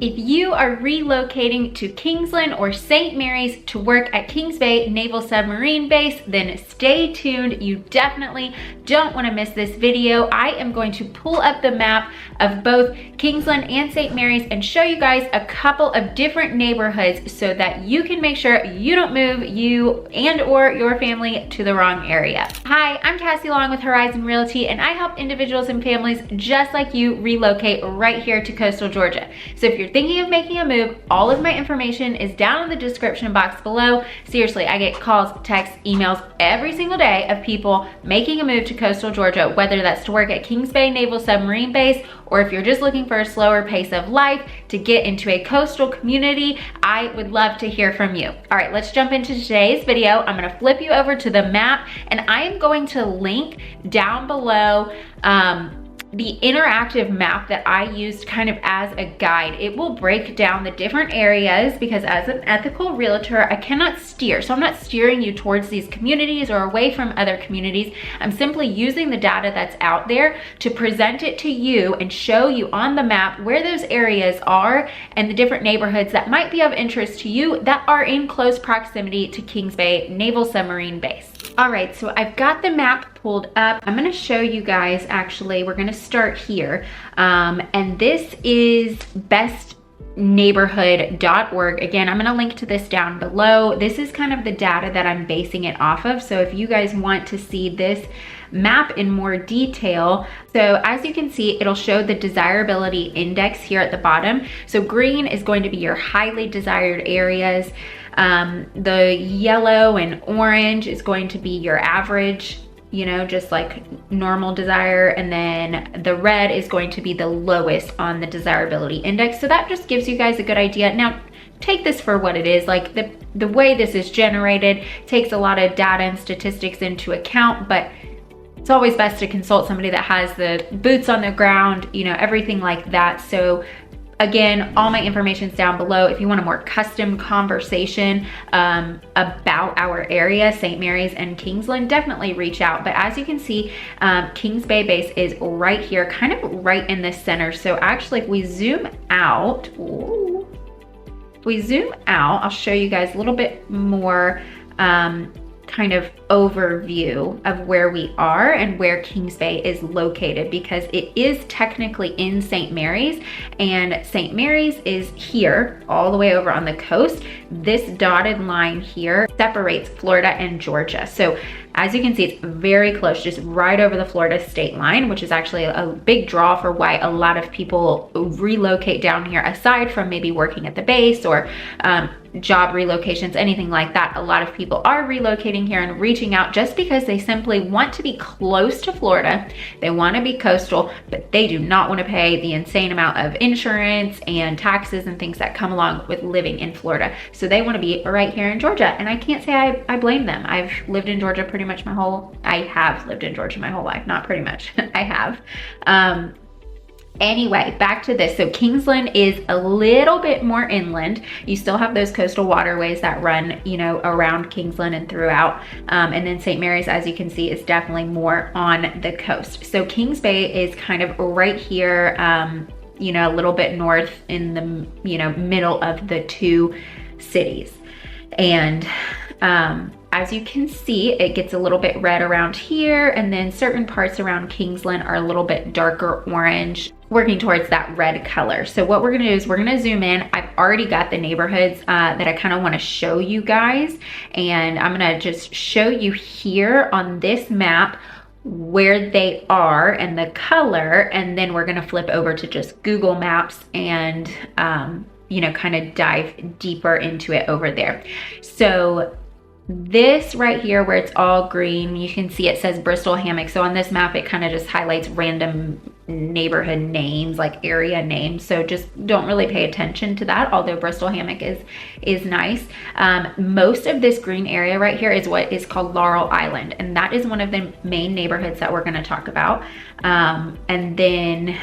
If you are relocating to Kingsland or St. Mary's to work at Kings Bay Naval Submarine Base, then stay tuned. You definitely don't want to miss this video. I am going to pull up the map of both Kingsland and St. Mary's and show you guys a couple of different neighborhoods so that you can make sure you don't move you and or your family to the wrong area. Hi, I'm Cassie along with Horizon Realty, and I help individuals and families just like you relocate right here to coastal Georgia. So if you're thinking of making a move, all of my information is down in the description box below. Seriously, I get calls, texts, emails every single day of people making a move to coastal Georgia, whether that's to work at Kings Bay Naval Submarine Base, or if you're just looking for a slower pace of life to get into a coastal community. I would love to hear from you. All right, let's jump into today's video. I'm gonna flip you over to the map, and I am going to link down below the interactive map that I used kind of as a guide. It will break down the different areas because as an ethical realtor, I cannot steer. So I'm not steering you towards these communities or away from other communities. I'm simply using the data that's out there to present it to you and show you on the map where those areas are and the different neighborhoods that might be of interest to you that are in close proximity to Kings Bay Naval Submarine Base. All right, so I've got the map pulled up. I'm gonna show you guys, actually, we're gonna start here. And this is bestneighborhood.org. Again, I'm gonna link to this down below. This is kind of the data that I'm basing it off of. So if you guys want to see this map in more detail, so as you can see, it'll show the desirability index here at the bottom. So green is going to be your highly desired areas. The yellow and orange is going to be your average, you know, just like normal desire. And then the red is going to be the lowest on the desirability index. So that just gives you guys a good idea. Now, take this for what it is. Like the way this is generated takes a lot of data and statistics into account, but it's always best to consult somebody that has the boots on the ground, you know, everything like that. So again, all my information is down below. If you want a more custom conversation about our area, St. Mary's and Kingsland, definitely reach out. But as you can see, Kings Bay Base is right here, kind of right in the center. So actually, if we zoom out, I'll show you guys a little bit more kind of overview of where we are and where Kings Bay is located, because it is technically in St. Mary's, and St. Mary's is here all the way over on the coast. This dotted line here separates Florida and Georgia. So as you can see, it's very close, just right over the Florida state line, which is actually a big draw for why a lot of people relocate down here, aside from maybe working at the base or job relocations, anything like that. A lot of people are relocating here and reaching out just because they simply want to be close to Florida. They want to be coastal, but they do not want to pay the insane amount of insurance and taxes and things that come along with living in Florida. So they want to be right here in Georgia. And I can't say I blame them. I've lived in Georgia I have lived in Georgia my whole life, not pretty much, I have. Anyway, back to this. So Kingsland is a little bit more inland. You still have those coastal waterways that run, you know, around Kingsland and throughout. And then St. Mary's, as you can see, is definitely more on the coast. So Kings Bay is kind of right here, you know, a little bit north in the, you know, middle of the two cities. And as you can see, it gets a little bit red around here, and then certain parts around Kingsland are a little bit darker orange, working towards that red color. So what we're gonna do is we're gonna zoom in. I've already got the neighborhoods that I kind of want to show you guys, and I'm gonna just show you here on this map where they are and the color, and then we're gonna flip over to just Google Maps and you know, kind of dive deeper into it over there. So this right here where it's all green, you can see it says Bristol Hammock. So on this map, it kind of just highlights random neighborhood names, like area names. So just don't really pay attention to that, although Bristol Hammock is nice. Most of this green area right here is what is called Laurel Island. And that is one of the main neighborhoods that we're gonna talk about. And then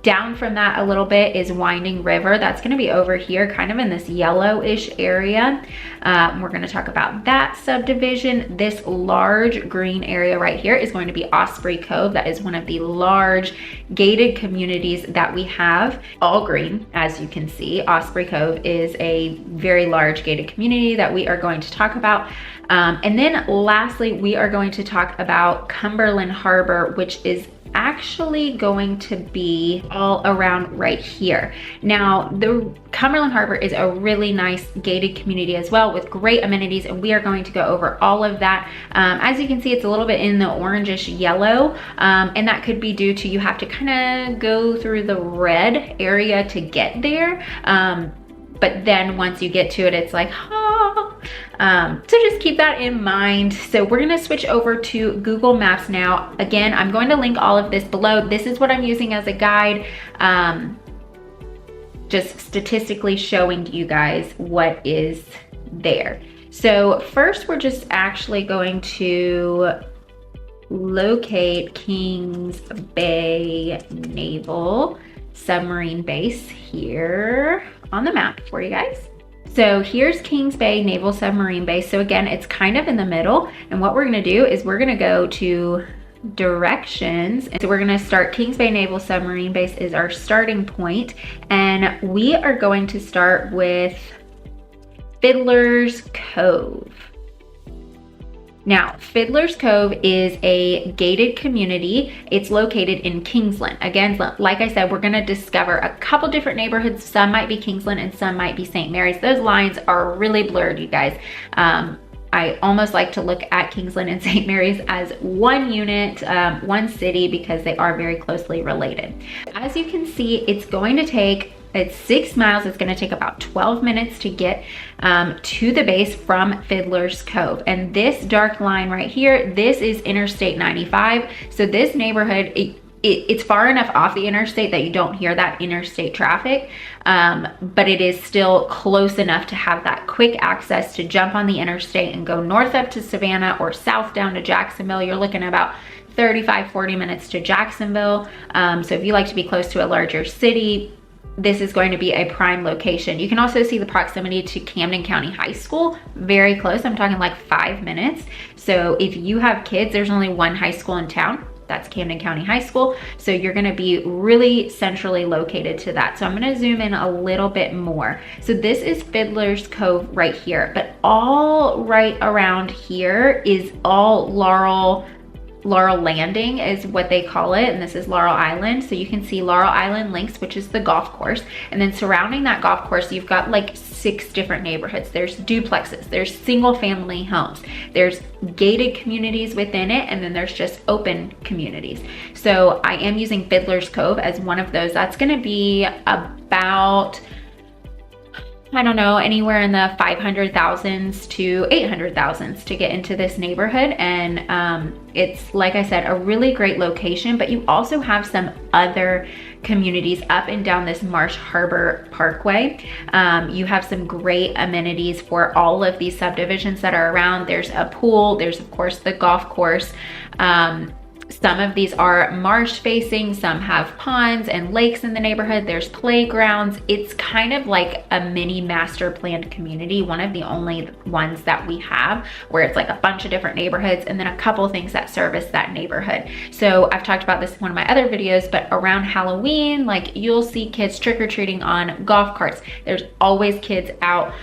Down from that a little bit is Winding River. That's going to be over here, kind of in this yellowish area. We're going to talk about that subdivision. This large green area right here is going to be Osprey Cove. That is one of the large gated communities that we have. All green, as you can see. Osprey Cove is a very large gated community that we are going to talk about. And then lastly, we are going to talk about Cumberland Harbor, which is actually going to be all around right here. Now, the Cumberland Harbor is a really nice gated community as well with great amenities, and we are going to go over all of that. As you can see, it's a little bit in the orangish yellow, and that could be due to you have to kind of go through the red area to get there. But then once you get to it, it's like, so just keep that in mind. So we're gonna switch over to Google Maps now. Again, I'm going to link all of this below. This is what I'm using as a guide, just statistically showing you guys what is there. So first, we're just actually going to locate Kings Bay Naval Submarine Base here on the map for you guys. So here's Kings Bay Naval Submarine Base. So again, it's kind of in the middle. And what we're gonna do is we're gonna go to directions. And so we're gonna start Kings Bay Naval Submarine Base is our starting point. And we are going to start with Fiddler's Cove. Now, Fiddler's Cove is a gated community. It's located in Kingsland. Again, like I said, we're gonna discover a couple different neighborhoods. Some might be Kingsland and some might be St. Mary's. Those lines are really blurred, you guys. I almost like to look at Kingsland and St. Mary's as one unit, one city, because they are very closely related. As you can see, it's going to take, it's 6 miles. It's going to take about 12 minutes to get to the base from Fiddler's Cove. And this dark line right here, this is Interstate 95. So this neighborhood, it's far enough off the interstate that you don't hear that interstate traffic, but it is still close enough to have that quick access to jump on the interstate and go north up to Savannah or south down to Jacksonville. You're looking at about 35-40 minutes to Jacksonville. So if you like to be close to a larger city, this is going to be a prime location. You can also see the proximity to Camden County High School, very close. I'm talking like 5 minutes. So if you have kids, there's only one high school in town. That's Camden County High School. So you're gonna be really centrally located to that. So I'm gonna zoom in a little bit more. So this is Fiddler's Cove right here, but all right around here is all Laurel Landing is what they call it, and this is Laurel Island. So you can see Laurel Island Links, which is the golf course, and then surrounding that golf course you've got like 6 different neighborhoods. There's duplexes, there's single family homes, there's gated communities within it, and then there's just open communities. So I am using Fiddler's Cove as one of those. That's going to be about, I don't know, anywhere in the 500,000s to 800,000s to get into this neighborhood. And it's, like I said, a really great location, but you also have some other communities up and down this Marsh Harbor Parkway. You have some great amenities for all of these subdivisions that are around. There's a pool, there's of course the golf course. Some of these are marsh facing, some have ponds and lakes in the neighborhood. There's playgrounds. It's kind of like a mini master planned community, one of the only ones that we have where it's like a bunch of different neighborhoods and then a couple of things that service that neighborhood. So I've talked about this in one of my other videos, but around Halloween, like you'll see kids trick-or-treating on golf carts. There's always kids out,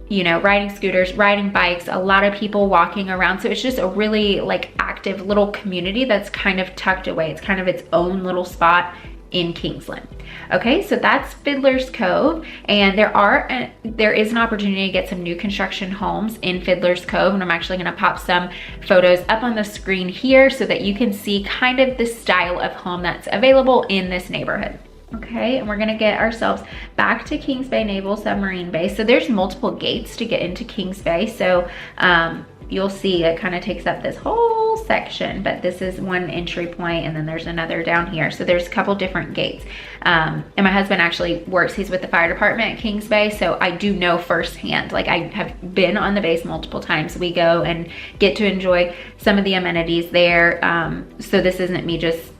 you know, riding scooters, riding bikes, a lot of people walking around. So it's just a really like active little community that's kind of tucked away. It's kind of its own little spot in Kingsland. Okay, so that's Fiddler's Cove, and there is an opportunity to get some new construction homes in Fiddler's Cove, and I'm actually going to pop some photos up on the screen here so that you can see kind of the style of home that's available in this neighborhood. Okay, and we're gonna get ourselves back to Kings Bay Naval Submarine Base. So there's multiple gates to get into Kings Bay. So you'll see it kind of takes up this whole section, but this is one entry point and then there's another down here. So there's a couple different gates. And my husband actually works, he's with the fire department at Kings Bay. So I do know firsthand, like I have been on the base multiple times. We go and get to enjoy some of the amenities there. So this isn't me just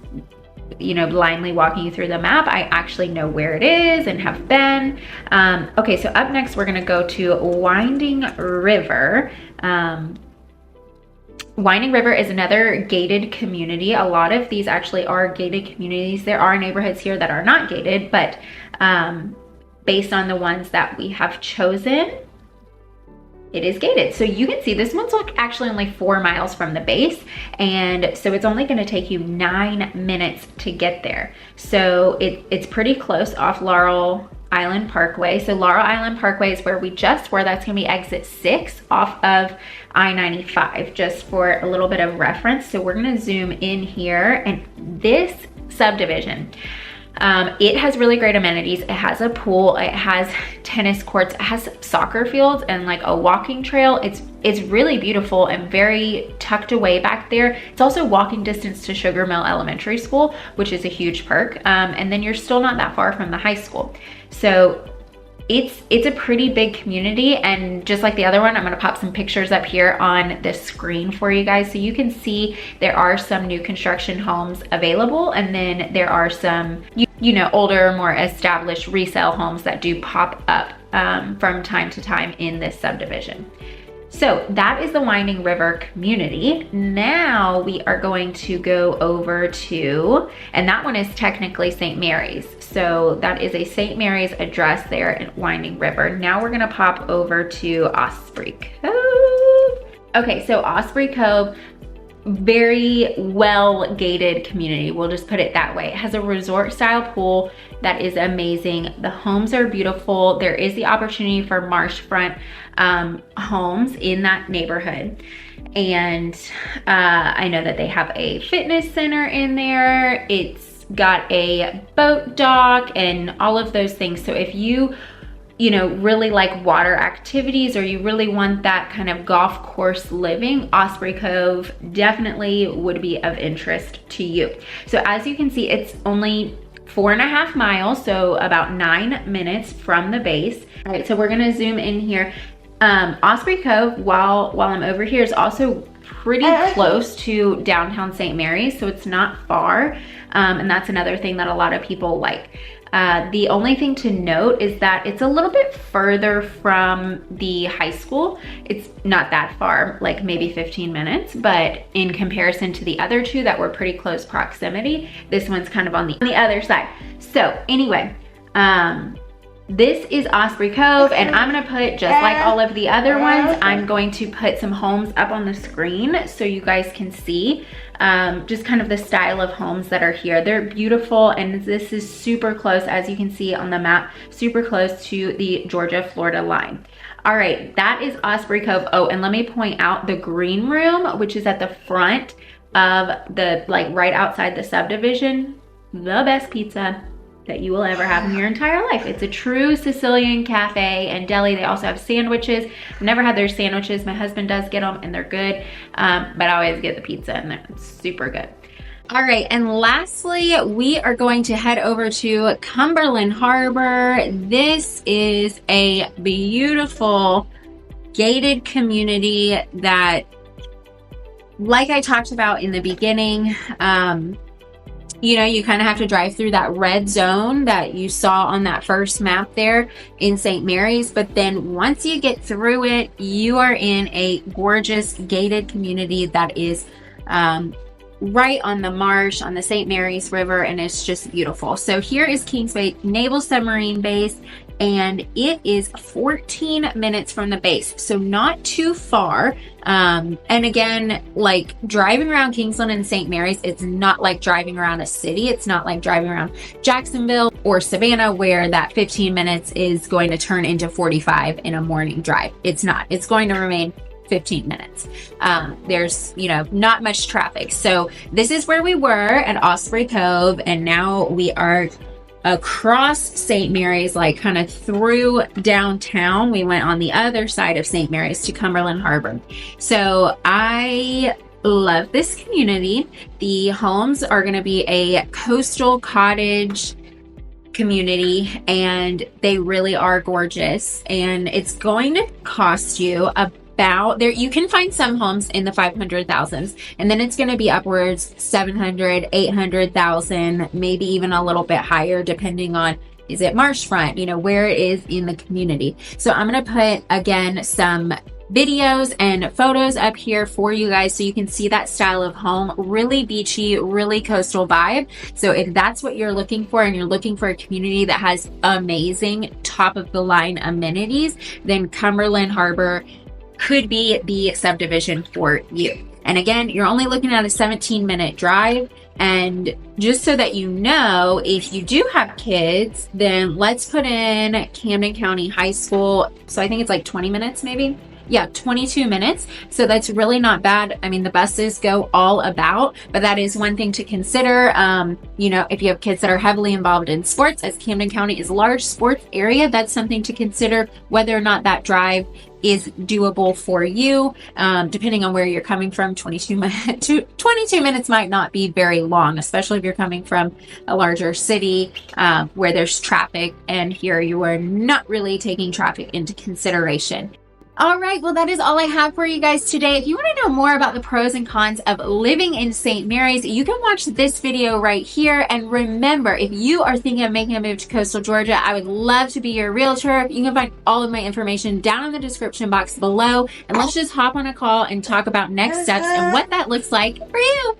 you know, blindly walking you through the map. I actually know where it is and have been. Okay, so up next, we're gonna go to Winding River. Winding River is another gated community. A lot of these actually are gated communities. There are neighborhoods here that are not gated, but based on the ones that we have chosen, it is gated. So you can see this one's actually only 4 miles from the base. And so it's only gonna take you 9 minutes to get there. So it's pretty close off Laurel Island Parkway. So Laurel Island Parkway is where we just were. That's gonna be exit 6 off of I-95, just for a little bit of reference. So we're gonna zoom in here, and this subdivision, it has really great amenities. It has a pool, it has tennis courts, it has soccer fields and like a walking trail. It's really beautiful and very tucked away back there. It's also walking distance to Sugar Mill Elementary School, which is a huge perk. And then you're still not that far from the high school. So it's a pretty big community, and just like the other one, I'm gonna pop some pictures up here on the screen for you guys so you can see there are some new construction homes available, and then there are some, you know, older, more established resale homes that do pop up from time to time in this subdivision. So that is the Winding River community. Now we are going to go over to, and that one is technically St. Mary's. So that is a St. Mary's address there in Winding River. Now we're gonna pop over to Osprey Cove. Okay, so Osprey Cove, very well gated community, we'll just put it that way. It has a resort style pool that is amazing. The homes are beautiful. There is the opportunity for marshfront homes in that neighborhood. And I know that they have a fitness center in there. It's got a boat dock and all of those things. So if you know, really like water activities, or you really want that kind of golf course living, Osprey Cove definitely would be of interest to you. So as you can see, it's only 4.5 miles, so about 9 minutes from the base. All right, so we're gonna zoom in here. Osprey Cove, while I'm over here, is also pretty close to downtown St. Mary's, so it's not far. And that's another thing that a lot of people like. The only thing to note is that it's a little bit further from the high school. It's not that far, like maybe 15 minutes, but in comparison to the other two that were pretty close proximity, this one's kind of on the other side. So anyway, this is Osprey Cove, and I'm gonna put, just like all of the other ones, I'm going to put some homes up on the screen so you guys can see just kind of the style of homes that are here. They're beautiful, and this is super close, as you can see on the map, super close to the Georgia-Florida line. All right, that is Osprey Cove. Oh, and let me point out the green room, which is at the front of the, like right outside the subdivision. The best pizza that you will ever have in your entire life. It's a true Sicilian cafe and deli. They also have sandwiches. I've never had their sandwiches. My husband does get them and they're good, but I always get the pizza and it's super good. All right, and lastly, we are going to head over to Cumberland Harbor. This is a beautiful gated community that, like I talked about in the beginning, you know, you kind of have to drive through that red zone that you saw on that first map there in St. Mary's. But then once you get through it, you are in a gorgeous gated community that is right on the marsh, on the St. Mary's River, and it's just beautiful. So here is Kingsway Naval Submarine Base, and it is 14 minutes from the base, so not too far. And again, like driving around Kingsland and St. Mary's, it's not like driving around a city. It's not like driving around Jacksonville or Savannah, where that 15 minutes is going to turn into 45 in a morning drive. It's not. It's going to remain 15 minutes. There's, you know, not much traffic. So this is where we were at Osprey Cove, and now we are across St. Mary's, like kind of through downtown. We went on the other side of St. Mary's to Cumberland Harbor. So I love this community. The homes are going to be a coastal cottage community, and they really are gorgeous, and it's going to cost you about there. You can find some homes in the 500,000s, and then it's going to be upwards 700, 800,000, maybe even a little bit higher, depending on, is it marshfront, you know, where it is in the community. So I'm going to put, again, some videos and photos up here for you guys so you can see that style of home. Really beachy, really coastal vibe. So if that's what you're looking for, and you're looking for a community that has amazing top of the line amenities, then Cumberland Harbor could be the subdivision for you. And again, you're only looking at a 17-minute drive. And just so that you know, if you do have kids, then let's put in Camden County High School. So I think it's like 20 minutes maybe. Yeah, 22 minutes. So that's really not bad. I mean, the buses go all about, but that is one thing to consider. You know, if you have kids that are heavily involved in sports, as Camden County is a large sports area, that's something to consider, whether or not that drive is doable for you. Depending on where you're coming from, 22 minutes might not be very long, especially if you're coming from a larger city where there's traffic, and here you are not really taking traffic into consideration. All right, well, that is all I have for you guys today. If you want to know more about the pros and cons of living in St. Mary's, you can watch this video right here. And remember, if you are thinking of making a move to coastal Georgia, I would love to be your realtor. You can find all of my information down in the description box below. And let's just hop on a call and talk about next steps and what that looks like for you.